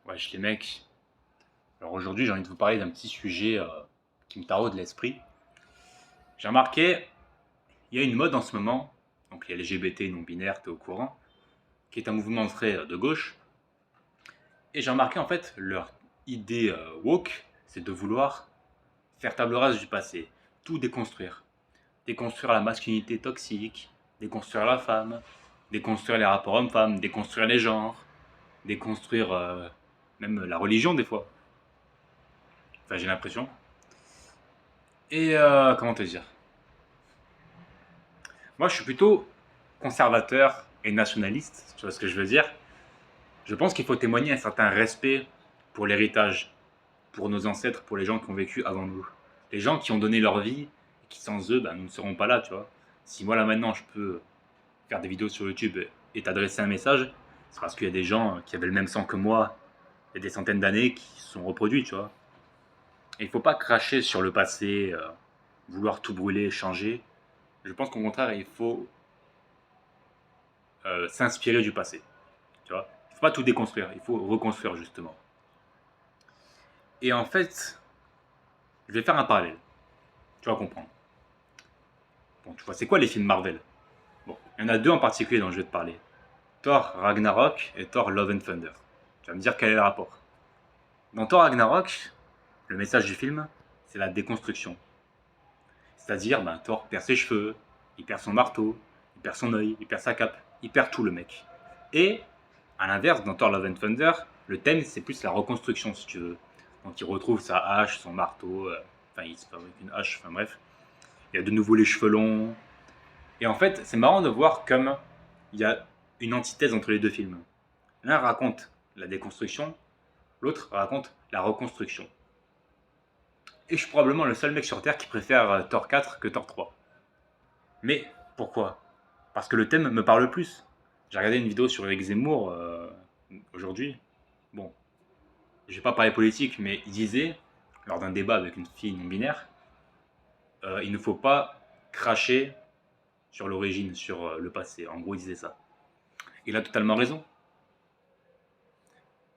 Wesh les mecs, alors aujourd'hui j'ai envie de vous parler d'un petit sujet qui me taraude l'esprit. J'ai remarqué, il y a une mode en ce moment, donc les LGBT non-binaires, t'es au courant, qui est un mouvement très de gauche. Et j'ai remarqué en fait leur idée woke, c'est de vouloir faire table rase du passé, tout déconstruire. Déconstruire la masculinité toxique, déconstruire la femme, déconstruire les rapports hommes-femmes, déconstruire les genres, déconstruire même la religion des fois. Enfin j'ai l'impression. Et comment te dire? Moi, je suis plutôt conservateur et nationaliste, tu vois ce que je veux dire. Je pense qu'il faut témoigner un certain respect pour l'héritage, pour nos ancêtres, pour les gens qui ont vécu avant nous. Les gens qui ont donné leur vie, et qui sans eux, nous ne serons pas là, tu vois. Si moi, là, maintenant, je peux faire des vidéos sur YouTube et t'adresser un message, c'est parce qu'il y a des gens qui avaient le même sang que moi, il y a des centaines d'années, qui se sont reproduits, tu vois. Et il ne faut pas cracher sur le passé, vouloir tout brûler, changer. Je pense qu'au contraire, il faut s'inspirer du passé. Tu vois, il ne faut pas tout déconstruire, il faut reconstruire justement. Et en fait, je vais faire un parallèle. Tu vas comprendre. Bon, tu vois, c'est quoi les films Marvel? Bon, il y en a deux en particulier dont je vais te parler. Thor Ragnarok et Thor Love and Thunder. Tu vas me dire quel est le rapport. Dans Thor Ragnarok, le message du film, c'est la déconstruction. C'est-à-dire, Thor perd ses cheveux, il perd son marteau, il perd son œil, il perd sa cape, il perd tout le mec. Et, à l'inverse, dans Thor Love and Thunder, le thème, c'est plus la reconstruction, si tu veux. Donc il retrouve sa hache, son marteau, il se fabrique une hache, enfin bref. Il a de nouveau les cheveux longs. Et en fait, c'est marrant de voir comme il y a une antithèse entre les deux films. L'un raconte la déconstruction, l'autre raconte la reconstruction. Et je suis probablement le seul mec sur Terre qui préfère Thor 4 que Thor 3. Mais pourquoi? Parce que le thème me parle plus. J'ai regardé une vidéo sur Eric Zemmour aujourd'hui. Bon, je vais pas parler politique, mais il disait, lors d'un débat avec une fille non-binaire, il ne faut pas cracher sur l'origine, sur le passé. En gros, il disait ça. Il a totalement raison.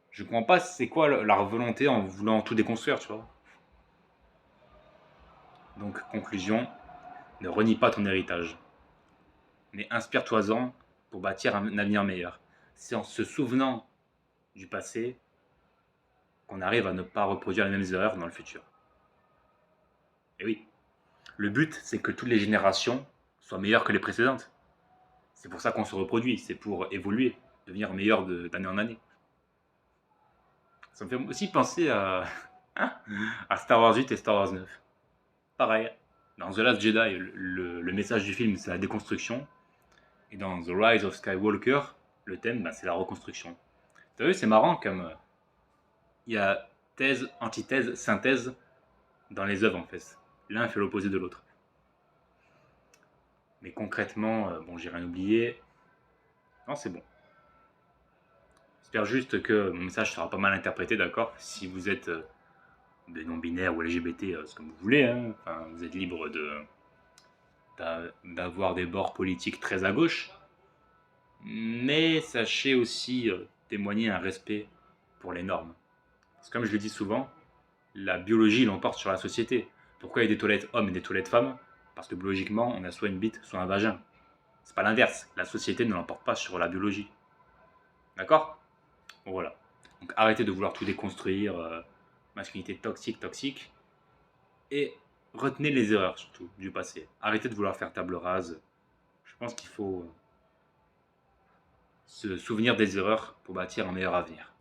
Je ne comprends pas c'est quoi leur volonté en voulant tout déconstruire, tu vois. Donc, conclusion, ne renie pas ton héritage, mais inspire-toi-en pour bâtir un avenir meilleur. C'est en se souvenant du passé qu'on arrive à ne pas reproduire les mêmes erreurs dans le futur. Et oui, le but, c'est que toutes les générations soient meilleures que les précédentes. C'est pour ça qu'on se reproduit, c'est pour évoluer, devenir meilleur d'année en année. Ça me fait aussi penser à Star Wars 8 et Star Wars 9. Pareil, dans The Last Jedi, le message du film, c'est la déconstruction. Et dans The Rise of Skywalker, le thème, c'est la reconstruction. T'as vu, c'est marrant comme il y a thèse, antithèse, synthèse dans les œuvres en fait. L'un fait l'opposé de l'autre. Mais concrètement, bon, j'ai rien oublié. Non, c'est bon. J'espère juste que mon message sera pas mal interprété, d'accord? Si vous êtes de non-binaire ou LGBT, ce que vous voulez, hein. Enfin, vous êtes libre d'avoir des bords politiques très à gauche. Mais sachez aussi témoigner un respect pour les normes. Parce que comme je le dis souvent, la biologie l'emporte sur la société. Pourquoi il y a des toilettes hommes et des toilettes femmes? Parce que biologiquement, on a soit une bite, soit un vagin. C'est pas l'inverse. La société ne l'emporte pas sur la biologie. D'accord? Voilà. Donc arrêtez de vouloir tout déconstruire, masculinité toxique, et retenez les erreurs surtout du passé. Arrêtez de vouloir faire table rase. Je pense qu'il faut se souvenir des erreurs pour bâtir un meilleur avenir.